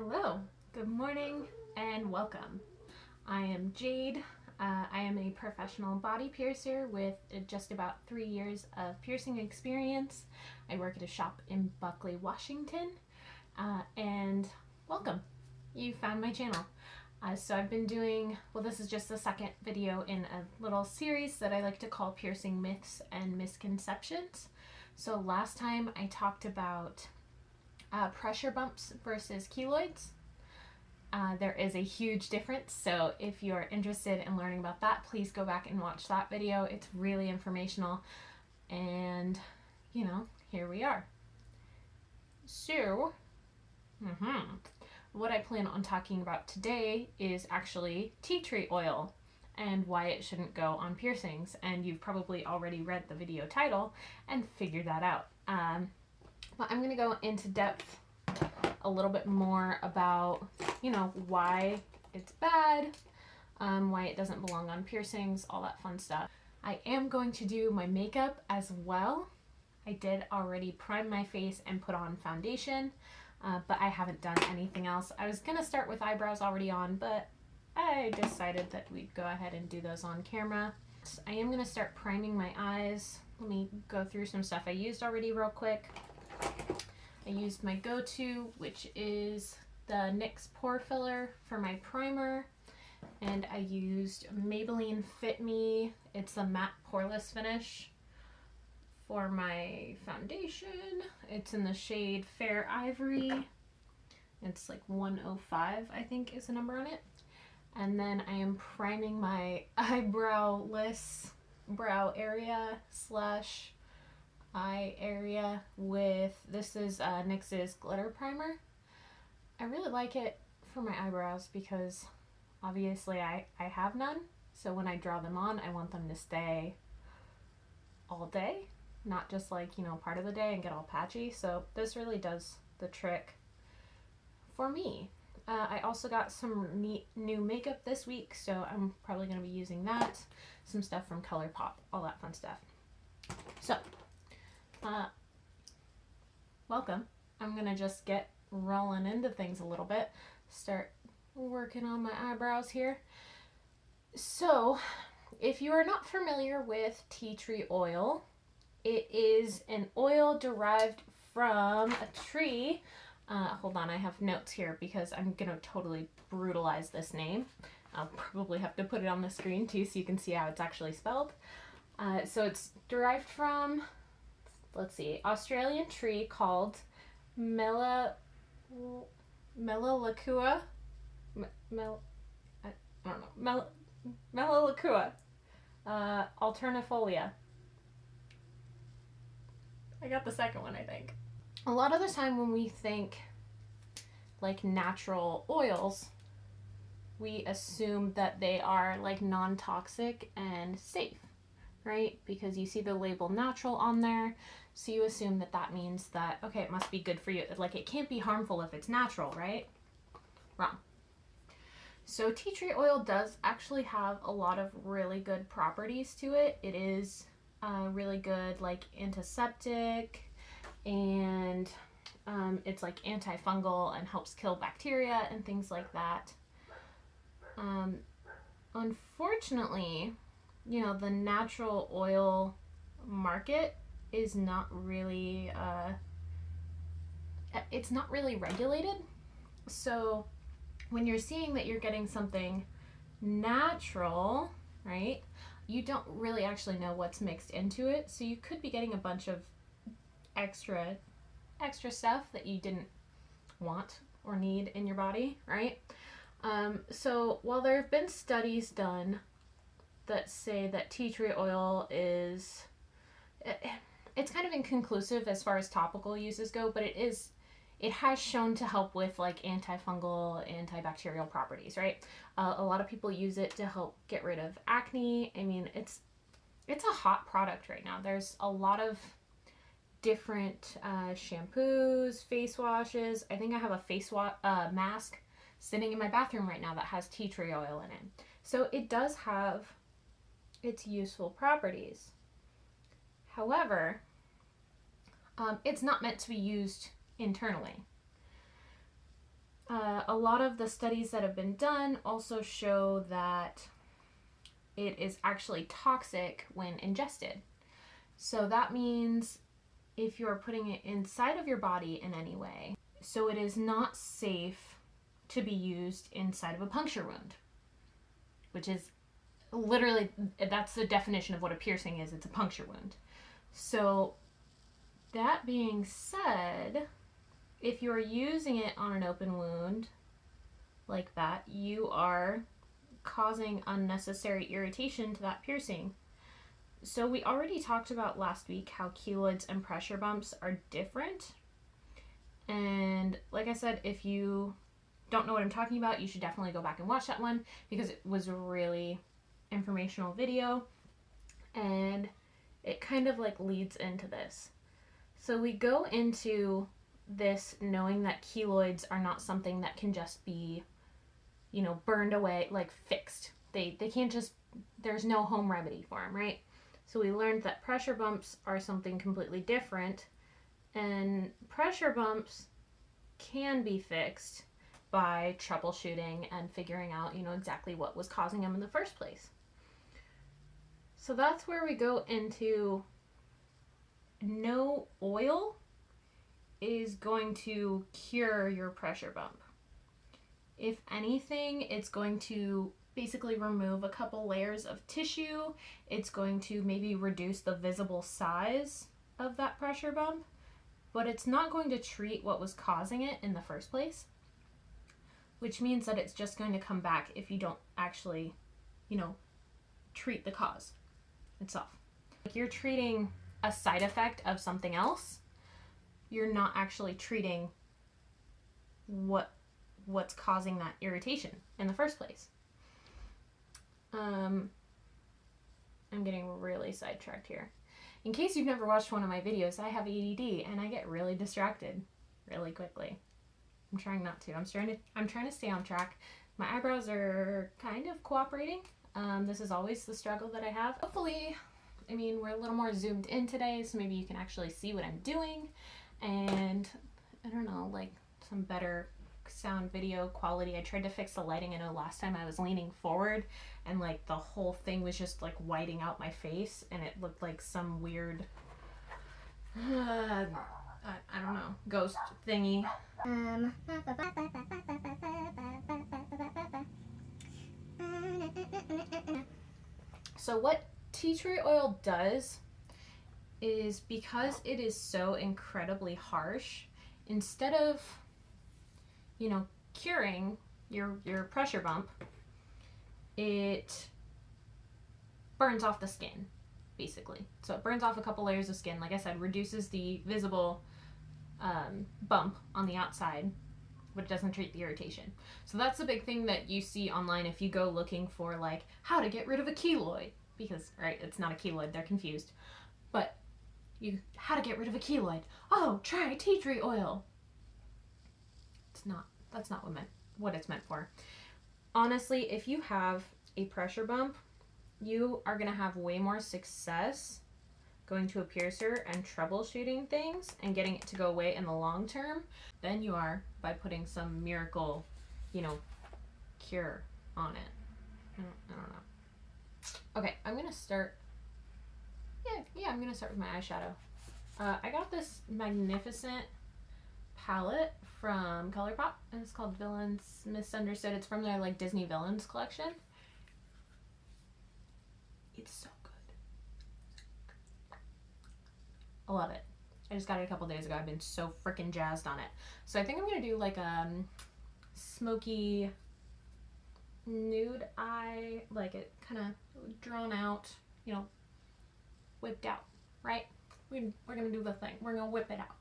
Hello, good morning, and welcome. I am Jade. I am a professional body piercer with just about 3 years of piercing experience. I work at a shop in Buckley, Washington, and welcome. You found my channel. So I've been doing, well, this is just the second video in a little series that I like to call Piercing Myths and Misconceptions. So last time I talked about pressure bumps versus keloids. There is a huge difference, so if you're interested in learning about that, please go back and watch that video. It's really informational, and here we are. So what I plan on talking about today is actually tea tree oil and why it shouldn't go on piercings, and you've probably already read the video title and figured that out. But I'm going to go into depth a little bit more about, why it's bad, why it doesn't belong on piercings, all that fun stuff. I am going to do my makeup as well. I did already prime my face and put on foundation, but I haven't done anything else. I was going to start with eyebrows already on, but I decided that we'd go ahead and do those on camera. So I am going to start priming my eyes. Let me go through some stuff I used already real quick. I used my go-to, which is the NYX pore filler for my primer, and I used Maybelline Fit Me. It's a matte poreless finish for my foundation. It's in the shade Fair Ivory. It's like 105, I think is the number on it. And then I am priming my eyebrowless brow area slash eye area with, this is NYX's glitter primer. I really like it for my eyebrows because obviously I have none, so when I draw them on I want them to stay all day, not just like part of the day and get all patchy. So this really does the trick for me. I also got some neat new makeup this week, so I'm probably going to be using that, some stuff from ColourPop, all that fun stuff. So welcome. I'm gonna just get rolling into things a little bit, start working on my eyebrows here. So if you are not familiar with tea tree oil, it is an oil derived from a tree. Hold on, I have notes here because I'm gonna totally brutalize this name. I'll probably have to put it on the screen too so you can see how it's actually spelled. So it's derived from, let's see, Australian tree called Melalakua, Melalakua alternifolia. I got the second one, I think. A lot of the time when we think like natural oils, we assume that they are like non-toxic and safe, right? Because you see the label natural on there, so you assume that that means that, okay, it must be good for you. Like, it can't be harmful if it's natural, right? Wrong. So tea tree oil does actually have a lot of really good properties to it. It is really good, like antiseptic, and it's like antifungal and helps kill bacteria and things like that. Unfortunately, the natural oil market is not really, it's not really regulated. So when you're seeing that you're getting something natural, right, you don't really actually know what's mixed into it. So you could be getting a bunch of extra stuff that you didn't want or need in your body, right? So while there have been studies done that say that tea tree oil is, it's kind of inconclusive as far as topical uses go, but it has shown to help with like antifungal, antibacterial properties, right? A lot of people use it to help get rid of acne. I mean, it's a hot product right now. There's a lot of different shampoos, face washes. I think I have a face mask sitting in my bathroom right now that has tea tree oil in it. So it does have its useful properties. However, it's not meant to be used internally. A lot of the studies that have been done also show that it is actually toxic when ingested. So that means if you're putting it inside of your body in any way, so it is not safe to be used inside of a puncture wound, which is literally, that's the definition of what a piercing is. It's a puncture wound. So that being said, if you're using it on an open wound like that, you are causing unnecessary irritation to that piercing. So we already talked about last week how keloids and pressure bumps are different. And like I said, if you don't know what I'm talking about, you should definitely go back and watch that one because it was a really informational video and it kind of like leads into this. So we go into this knowing that keloids are not something that can just be, you know, burned away, like fixed. They can't just, there's no home remedy for them, right? So we learned that pressure bumps are something completely different, and pressure bumps can be fixed by troubleshooting and figuring out, you know, exactly what was causing them in the first place. So that's where we go into no oil is going to cure your pressure bump. If anything, it's going to basically remove a couple layers of tissue. It's going to maybe reduce the visible size of that pressure bump, but it's not going to treat what was causing it in the first place, which means that it's just going to come back if you don't actually, you know, treat the cause itself. Like you're treating a side effect of something else, you're not actually treating what's causing that irritation in the first place. I'm getting really sidetracked here. In case you've never watched one of my videos, I have ADD and I get really distracted really quickly. I'm trying not to. I'm trying to stay on track. My eyebrows are kind of cooperating. This is always the struggle that I have. Hopefully, I mean, we're a little more zoomed in today, so maybe you can actually see what I'm doing. And I don't know, like some better sound video quality. I tried to fix the lighting. I know last time I was leaning forward and like the whole thing was just like whiting out my face and it looked like some weird I don't know, ghost thingy. So what tea tree oil does is, because it is so incredibly harsh, instead of, you know, curing your pressure bump, it burns off the skin, basically. So it burns off a couple layers of skin, like I said, reduces the visible bump on the outside, but it doesn't treat the irritation. So that's the big thing that you see online if you go looking for like how to get rid of a keloid, because right, it's not a keloid, they're confused. But how to get rid of a keloid. Oh, try tea tree oil. That's not what it's meant for. Honestly, if you have a pressure bump, you are going to have way more success going to a piercer and troubleshooting things and getting it to go away in the long term than you are by putting some miracle, you know, cure on it. I don't know. Okay, I'm going to start. Yeah, I'm going to start with my eyeshadow. I got this magnificent palette from ColourPop, and it's called Villains Misunderstood. It's from their like Disney Villains collection. It's so good. I love it. I just got it a couple days ago. I've been so freaking jazzed on it. So I think I'm gonna do like a smoky nude eye, like it kind of drawn out, you know, whipped out, right? We're gonna do the thing. We're gonna whip it out.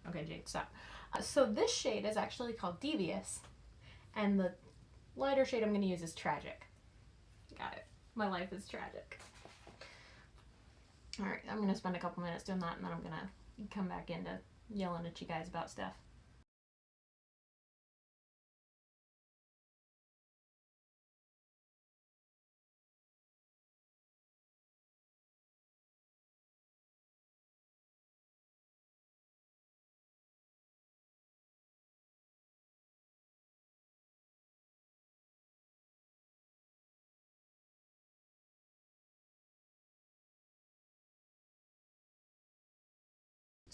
Okay, Jade, stop. So this shade is actually called Devious, and the lighter shade I'm going to use is Tragic. Got it. My life is tragic. Alright, I'm going to spend a couple minutes doing that, and then I'm going to come back into yelling at you guys about stuff.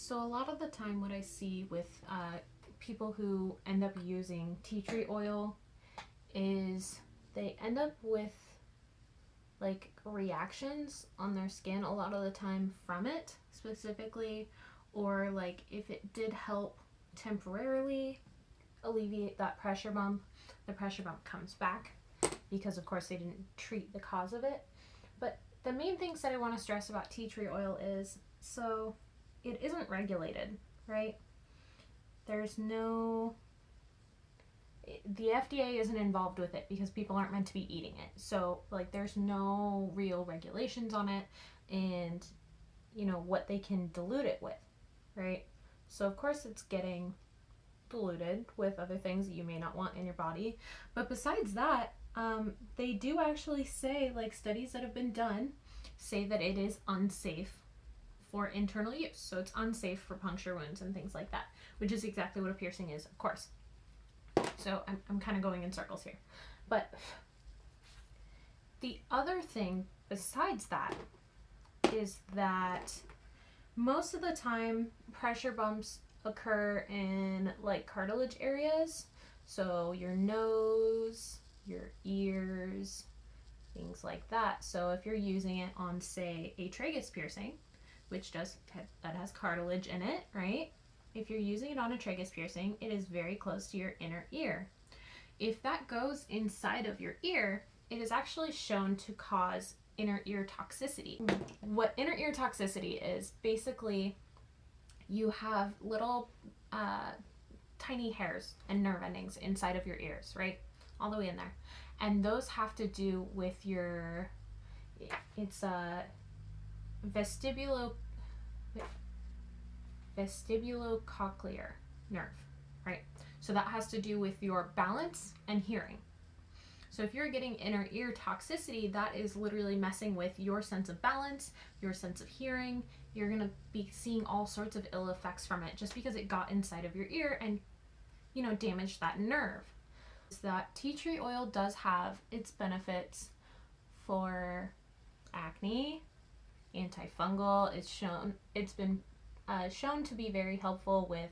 So a lot of the time what I see with people who end up using tea tree oil is they end up with like reactions on their skin a lot of the time from it specifically, or like if it did help temporarily alleviate that pressure bump, the pressure bump comes back because of course they didn't treat the cause of it. But the main things that I want to stress about tea tree oil is, so it isn't regulated, right? There's no, the FDA isn't involved with it because people aren't meant to be eating it. So like there's no real regulations on it and you know what they can dilute it with, right? So of course it's getting diluted with other things that you may not want in your body. But besides that, they do actually say, like studies that have been done say that it is unsafe for internal use. So it's unsafe for puncture wounds and things like that, which is exactly what a piercing is, of course. So I'm kind of going in circles here. But the other thing besides that is that most of the time pressure bumps occur in like cartilage areas. So your nose, your ears, things like that. So if you're using it on, say, a tragus piercing, which that has cartilage in it, right? If you're using it on a tragus piercing, it is very close to your inner ear. If that goes inside of your ear, it is actually shown to cause inner ear toxicity. What inner ear toxicity is, basically you have little tiny hairs and nerve endings inside of your ears, right? All the way in there. And those have to do with your, it's a vestibulocochlear nerve, right? So that has to do with your balance and hearing. So if you're getting inner ear toxicity, that is literally messing with your sense of balance, your sense of hearing. You're going to be seeing all sorts of ill effects from it just because it got inside of your ear and, you know, damaged that nerve. That tea tree oil does have its benefits for acne, antifungal. It's been shown to be very helpful with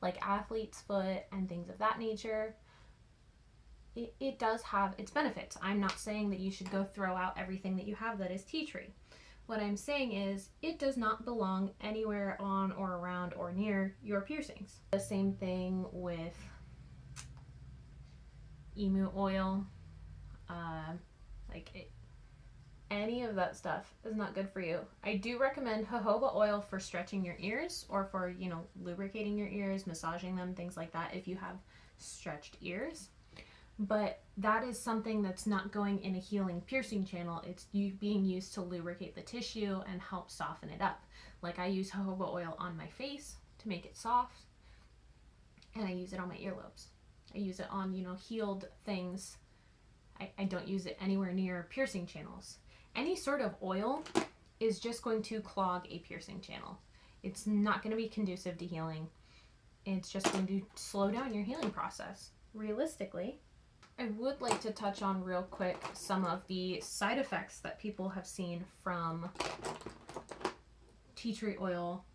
like athlete's foot and things of that nature. It does have its benefits. I'm not saying that you should go throw out everything that you have that is tea tree. What I'm saying is it does not belong anywhere on or around or near your piercings. The same thing with emu oil, any of that stuff is not good for you. I do recommend jojoba oil for stretching your ears or for, you know, lubricating your ears, massaging them, things like that if you have stretched ears. But that is something that's not going in a healing piercing channel. It's being used to lubricate the tissue and help soften it up. Like I use jojoba oil on my face to make it soft, and I use it on my earlobes. I use it on, you know, healed things. I don't use it anywhere near piercing channels. Any sort of oil is just going to clog a piercing channel. It's not going to be conducive to healing. It's just going to slow down your healing process. Realistically, I would like to touch on real quick some of the side effects that people have seen from tea tree oil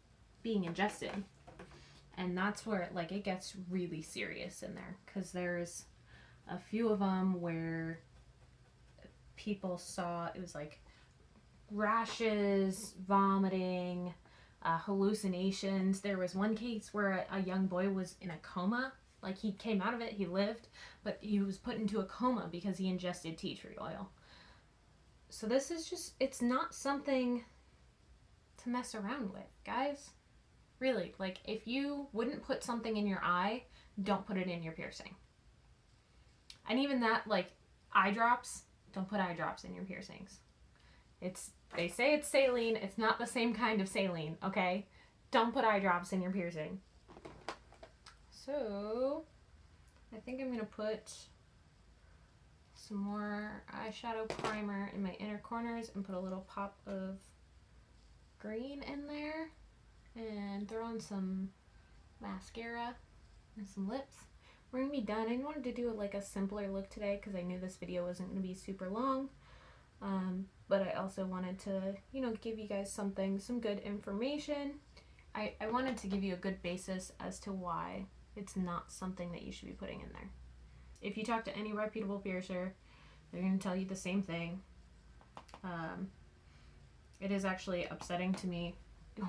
being ingested. And that's where it gets really serious in there, because there's a few of them where people saw, it was like rashes, vomiting, hallucinations. There was one case where a young boy was in a coma. Like he came out of it, he lived, but he was put into a coma because he ingested tea tree oil. So this is just, it's not something to mess around with, guys. Really, like if you wouldn't put something in your eye, don't put it in your piercing. And even that, like eye drops, don't put eye drops in your piercings. They say it's saline, it's not the same kind of saline, okay? Don't put eye drops in your piercing. So, I think I'm going to put some more eyeshadow primer in my inner corners and put a little pop of green in there. And throw on some mascara and some lips. We're going to be done. I wanted to do like a simpler look today because I knew this video wasn't going to be super long. But I also wanted to, you know, give you guys some good information. I wanted to give you a good basis as to why it's not something that you should be putting in there. If you talk to any reputable piercer, they're going to tell you the same thing. It is actually upsetting to me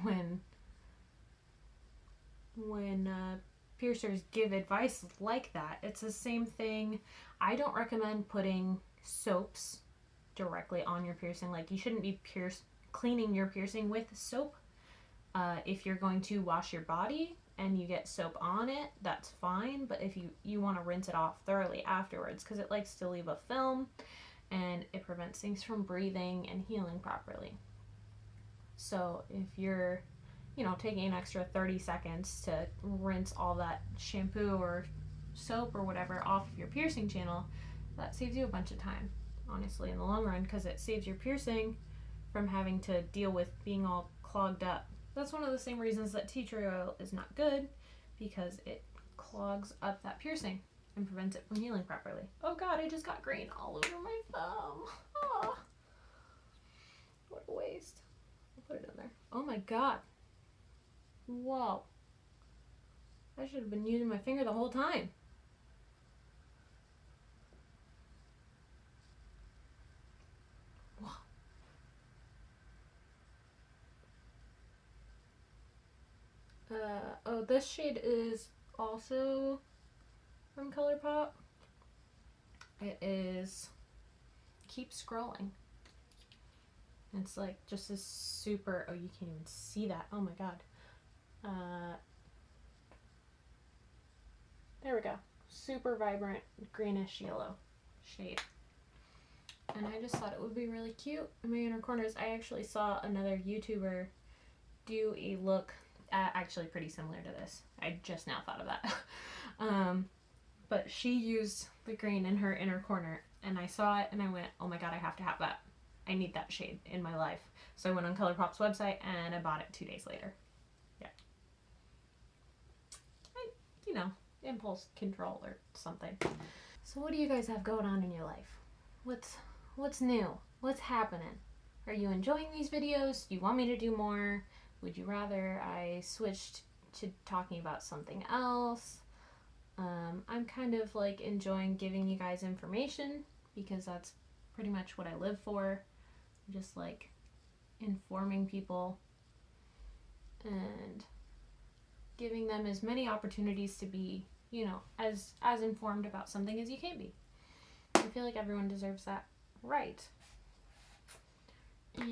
when piercers give advice like that. It's the same thing. I don't recommend putting soaps directly on your piercing. Like, you shouldn't be cleaning your piercing with soap. If you're going to wash your body and you get soap on it, that's fine. But if you want to rinse it off thoroughly afterwards, because it likes to leave a film and it prevents things from breathing and healing properly. So if you're, taking an extra 30 seconds to rinse all that shampoo or soap or whatever off of your piercing channel, that saves you a bunch of time, honestly, in the long run, because it saves your piercing from having to deal with being all clogged up. That's one of the same reasons that tea tree oil is not good, because it clogs up that piercing and prevents it from healing properly. Oh god, I just got green all over my thumb. Oh, what a waste. I'll put it in there. Oh my god. Whoa. I should have been using my finger the whole time. Oh, this shade is also from ColourPop. It is Keep Scrolling. It's like just this super, oh, you can't even see that. Oh my god. There we go. Super vibrant greenish yellow shade. And I just thought it would be really cute in my inner corners. I actually saw another YouTuber do a look actually pretty similar to this. I just now thought of that. But she used the green in her inner corner, and I saw it and I went, oh my god, I have to have that. I need that shade in my life. So I went on ColourPop's website and I bought it 2 days later. Yeah. Impulse control or something. So what do you guys have going on in your life? What's new? What's happening? Are you enjoying these videos? Do you want me to do more? Would you rather I switched to talking about something else? I'm kind of like enjoying giving you guys information, because that's pretty much what I live for. Just like informing people and giving them as many opportunities to be, as informed about something as you can be. I feel like everyone deserves that right. I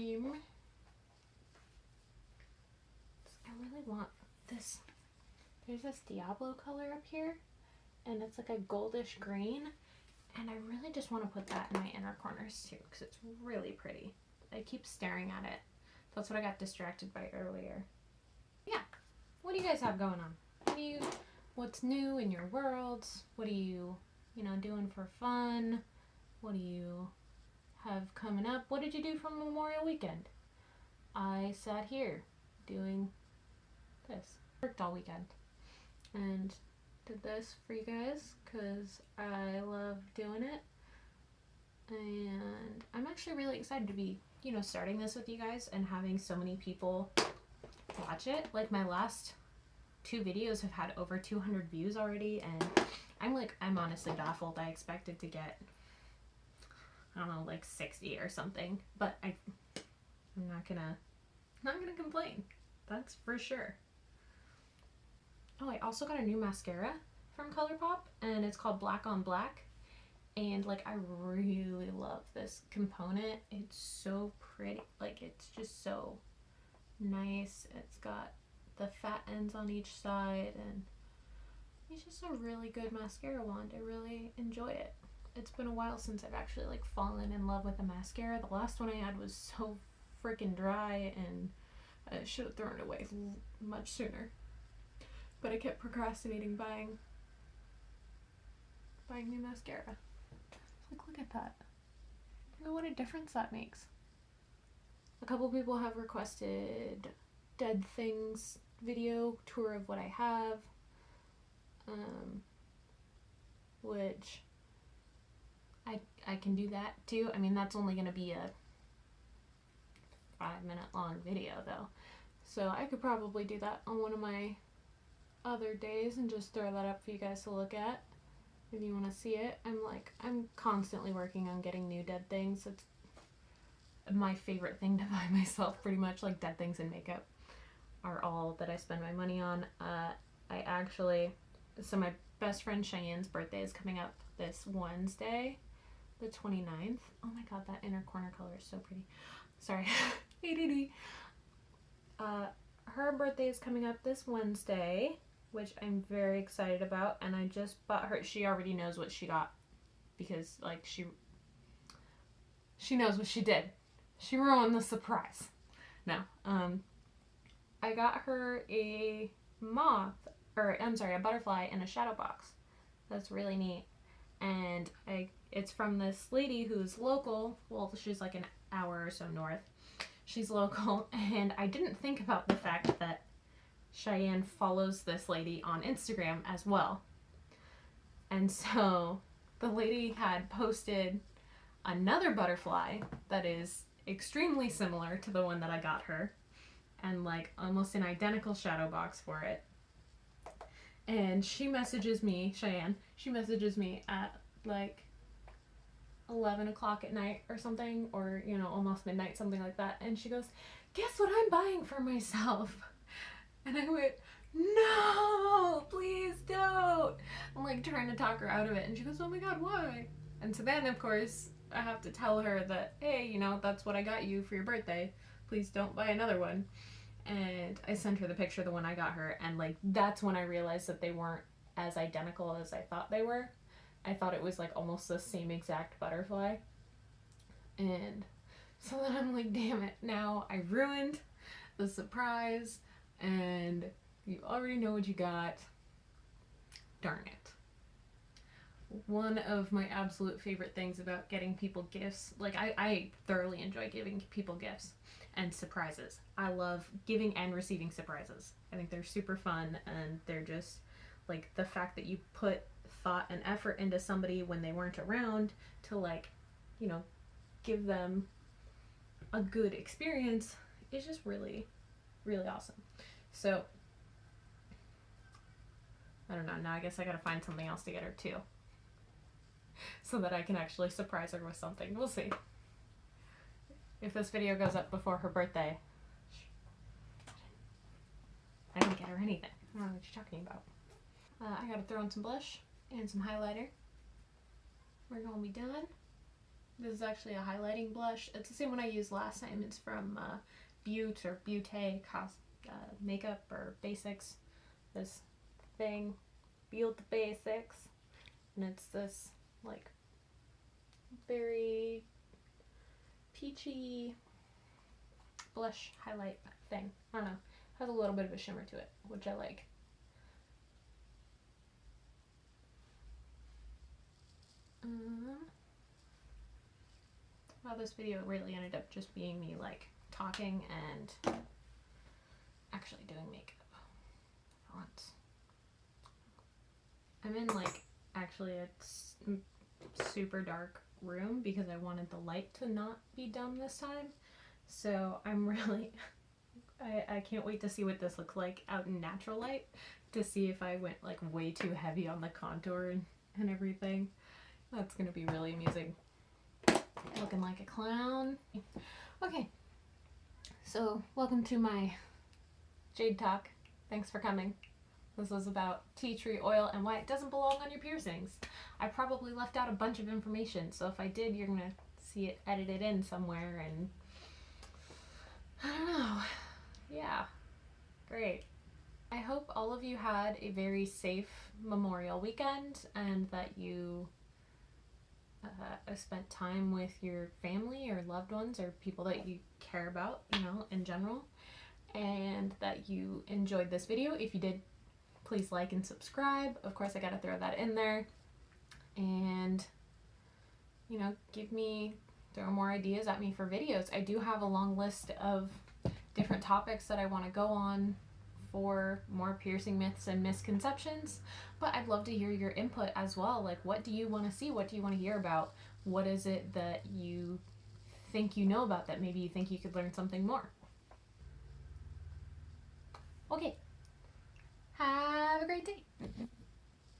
really want this. There's this Diablo color up here, and it's like a goldish green, and I really just want to put that in my inner corners too, because it's really pretty. I keep staring at it. That's what I got distracted by earlier. Yeah. What do you guys have going on? What's new in your worlds? What are you, doing for fun? What do you have coming up? What did you do for Memorial Weekend? I sat here doing this. Worked all weekend and did this for you guys because I love doing it. And I'm actually really excited to be, starting this with you guys and having so many people watch it. Like, my last 2 videos have had over 200 views already, and I'm honestly baffled. I expected to get, I don't know, like 60 or something, but I'm not gonna complain. That's for sure. Oh, I also got a new mascara from ColourPop, and it's called Black on Black. And like, I really love this component. It's so pretty. Like, it's just so nice. It's got the fat ends on each side, and it's just a really good mascara wand. I really enjoy it. It's been a while since I've actually like fallen in love with a mascara. The last one I had was so freaking dry, and I should have thrown it away much sooner. But I kept procrastinating buying new mascara. Like, look at that. Look at what a difference that makes. A couple people have requested Dead Things video tour of what I have, which I can do that too. I mean, that's only going to be a 5-minute long video though, So I could probably do that on one of my other days and just throw that up for you guys to look at if you want to see it. I'm constantly working on getting new dead things. It's my favorite thing to buy myself, pretty much. Like, dead things and makeup are all that I spend my money on. So my best friend Cheyenne's birthday is coming up this Wednesday, the 29th. Oh my god, that inner corner color is so pretty. Sorry. ADD. Her birthday is coming up this Wednesday, which I'm very excited about, and I just bought her. She already knows what she got because, like, she knows what she did. She ruined the surprise. No, I got her a butterfly in a shadow box. That's really neat, and it's from this lady who's local. Well, she's like an hour or so north. She's local, and I didn't think about the fact that Cheyenne follows this lady on Instagram as well. And so the lady had posted another butterfly that is extremely similar to the one that I got her, and like almost an identical shadow box for it. And Cheyenne, she messages me at like 11 o'clock at night or something, or, you know, almost midnight, something like that. And she goes, "Guess what I'm buying for myself?" And I went, "No, please don't." I'm like trying to talk her out of it. And she goes, "Oh my god, why?" And so then, of course, I have to tell her that, hey, you know, that's what I got you for your birthday. Please don't buy another one. And I sent her the picture of the one I got her. And like, that's when I realized that they weren't as identical as I thought they were. I thought it was like almost the same exact butterfly. And so then I'm like, damn it, now I ruined the surprise and you already know what you got. Darn it. One of my absolute favorite things about getting people gifts, like I thoroughly enjoy giving people gifts and surprises. I love giving and receiving surprises. I think they're super fun, and they're just like the fact that you put thought and effort into somebody when they weren't around to, like, you know, give them a good experience is just really, really awesome. So I don't know, now I guess I gotta find something else to get her too, so that I can actually surprise her with something. We'll see. If this video goes up before her birthday, I didn't get her anything. I don't know what you're talking about. I gotta throw in some blush and some highlighter. We're gonna be done. This is actually a highlighting blush. It's the same one I used last time. It's from Butte or Butte Makeup or Basics. This thing, Butte Basics. And it's this like very peachy blush highlight thing. I don't know. Has a little bit of a shimmer to it, which I like. Well, this video really ended up just being me like talking and actually doing makeup for once. I'm in like actually a super dark room because I wanted the light to not be dumb this time. So I'm really I can't wait to see what this looks like out in natural light, to see if I went like way too heavy on the contour and everything. That's gonna be really amusing. Looking like a clown. Okay, so welcome to my Jade Talk. Thanks for coming. This was about tea tree oil and why it doesn't belong on your piercings. I probably left out a bunch of information, so if I did, you're gonna see it edited in somewhere, and I don't know. Yeah, great. I hope all of you had a very safe Memorial weekend, and that you spent time with your family or loved ones or people that you care about, you know, in general, and that you enjoyed this video. If you did, please like and subscribe. Of course, I gotta throw that in there. And, you know, throw more ideas at me for videos. I do have a long list of different topics that I want to go on for more piercing myths and misconceptions, but I'd love to hear your input as well. Like, what do you want to see? What do you want to hear about? What is it that you think you know about that maybe you think you could learn something more? Okay. Have a great day.